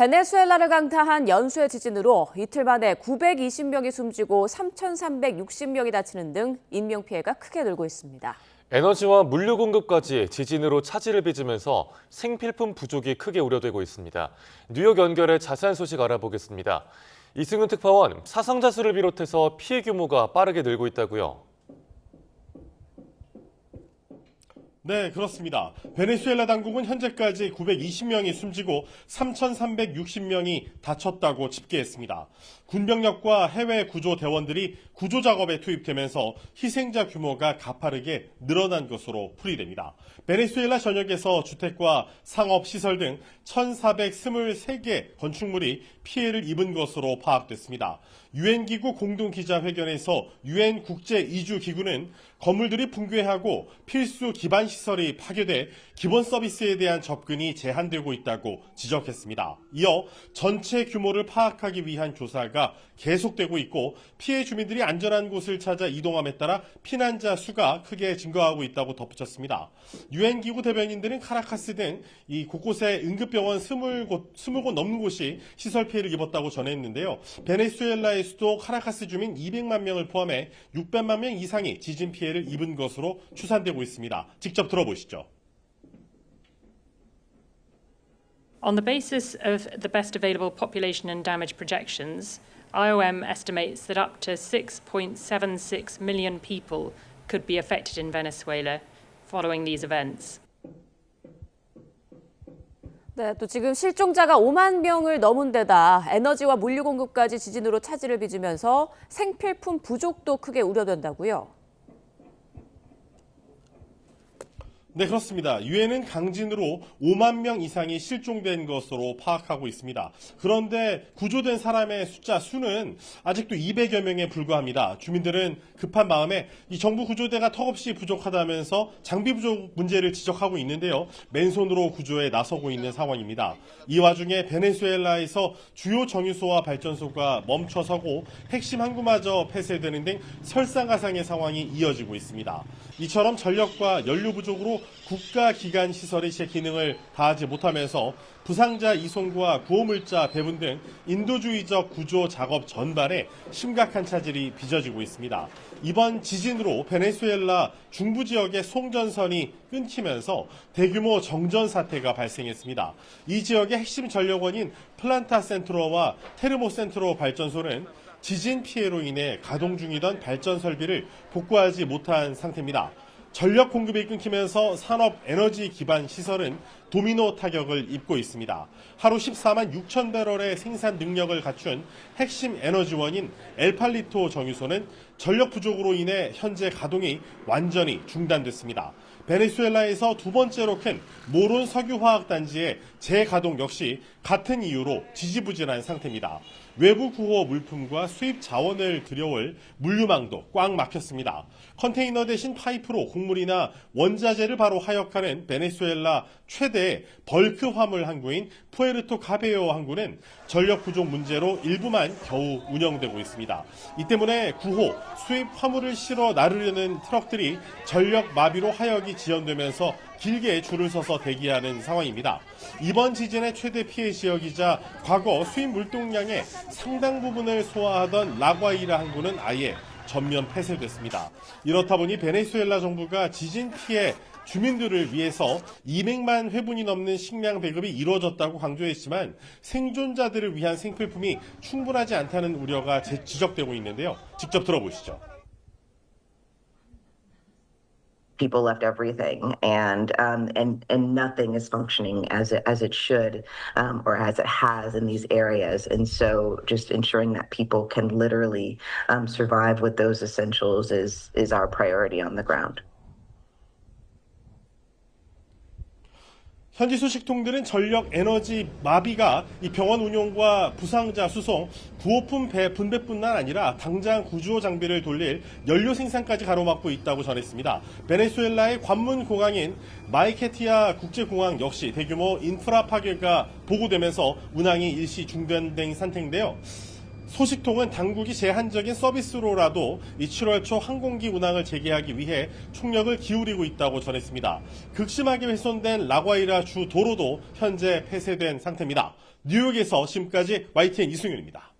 베네수엘라를 강타한 연쇄 지진으로 이틀 만에 920명이 숨지고 3,360명이 다치는 등 인명피해가 크게 늘고 있습니다. 에너지와 물류 공급까지 지진으로 차질을 빚으면서 생필품 부족이 크게 우려되고 있습니다. 뉴욕 연결의 자세한 소식 알아보겠습니다. 이승훈 특파원, 사상자 수를 비롯해서 피해 규모가 빠르게 늘고 있다고요? 네, 그렇습니다. 베네수엘라 당국은 현재까지 920명이 숨지고 3,360명이 다쳤다고 집계했습니다. 군병력과 해외 구조대원들이 구조 작업에 투입되면서 희생자 규모가 가파르게 늘어난 것으로 풀이됩니다. 베네수엘라 전역에서 주택과 상업시설 등 1,423개 건축물이 피해를 입은 것으로 파악됐습니다. 유엔기구 공동기자회견에서 유엔 국제이주기구는 건물들이 붕괴하고 필수 기반 시설이 파괴돼 기본 서비스에 대한 접근이 제한되고 있다고 지적했습니다. 이어 전체 규모를 파악하기 위한 조사가 계속되고 있고 피해 주민들이 안전한 곳을 찾아 이동함에 따라 피난자 수가 크게 증가하고 있다고 덧붙였습니다. 유엔 기구 대변인들은 카라카스 등 이 곳곳에 응급병원 20곳 넘는 곳이 시설 피해를 입었다고 전했는데요. 베네수엘라의 수도 카라카스 주민 200만 명을 포함해 600만 명 이상이 지진 피해를 입은 것으로 추산되고 있습니다. 직접 들어보시죠. On the basis of the best available population and damage projections, IOM estimates that up to 6.76 million people could be affected in Venezuela following these events. 네, 또 지금 실종자가 5만 명을 넘은 데다 에너지와 물류 공급까지 지진으로 차질을 빚으면서 생필품 부족도 크게 우려된다고요? 네, 그렇습니다. 유엔은 강진으로 5만 명 이상이 실종된 것으로 파악하고 있습니다. 그런데 구조된 사람의 수는 아직도 200여 명에 불과합니다. 주민들은 급한 마음에 이 정부 구조대가 턱없이 부족하다면서 장비 부족 문제를 지적하고 있는데요. 맨손으로 구조에 나서고 있는 상황입니다. 이 와중에 베네수엘라에서 주요 정유소와 발전소가 멈춰서고 핵심 항구마저 폐쇄되는 등 설상가상의 상황이 이어지고 있습니다. 이처럼 전력과 연료 부족으로 국가기관 시설이 제 기능을 다하지 못하면서 부상자 이송과 구호물자 배분 등 인도주의적 구조 작업 전반에 심각한 차질이 빚어지고 있습니다. 이번 지진으로 베네수엘라 중부 지역의 송전선이 끊기면서 대규모 정전 사태가 발생했습니다. 이 지역의 핵심 전력원인 플란타 센트로와 테르모 센트로 발전소는 지진 피해로 인해 가동 중이던 발전 설비를 복구하지 못한 상태입니다. 전력 공급이 끊기면서 산업 에너지 기반 시설은 도미노 타격을 입고 있습니다. 하루 14만 6천 배럴의 생산 능력을 갖춘 핵심 에너지원인 엘팔리토 정유소는 전력 부족으로 인해 현재 가동이 완전히 중단됐습니다. 베네수엘라에서 두 번째로 큰 모론 석유화학단지의 재가동 역시 같은 이유로 지지부진한 상태입니다. 외부 구호 물품과 수입 자원을 들여올 물류망도 꽉 막혔습니다. 컨테이너 대신 파이프로 곡물이나 원자재를 바로 하역하는 베네수엘라 최대의 벌크 화물 항구인 푸에르토 카베요 항구는 전력 부족 문제로 일부만 겨우 운영되고 있습니다. 이 때문에 구호, 수입 화물을 실어 나르려는 트럭들이 전력 마비로 하역이 지연되면서 길게 줄을 서서 대기하는 상황입니다. 이번 지진의 최대 피해 지역이자 과거 수입 물동량의 상당 부분을 소화하던 라과이라 항구는 아예 전면 폐쇄됐습니다. 이렇다 보니 베네수엘라 정부가 지진 피해 주민들을 위해서 200만 회분이 넘는 식량 배급이 이루어졌다고 강조했지만 생존자들을 위한 생필품이 충분하지 않다는 우려가 지적되고 있는데요. 직접 들어보시죠. People left everything, and nothing is functioning as it should, or as it has in these areas. And so, just ensuring that people can literally survive with those essentials is our priority on the ground. 현지 소식통들은 전력 에너지 마비가 이 병원 운용과 부상자 수송, 구호품 분배뿐만 아니라 당장 구조 장비를 돌릴 연료 생산까지 가로막고 있다고 전했습니다. 베네수엘라의 관문 공항인 마이케티아 국제공항 역시 대규모 인프라 파괴가 보고되면서 운항이 일시 중단된 상태인데요. 소식통은 당국이 제한적인 서비스로라도 이 7월 초 항공기 운항을 재개하기 위해 총력을 기울이고 있다고 전했습니다. 극심하게 훼손된 라과이라 주 도로도 현재 폐쇄된 상태입니다. 뉴욕에서 지금까지 YTN 이승윤입니다.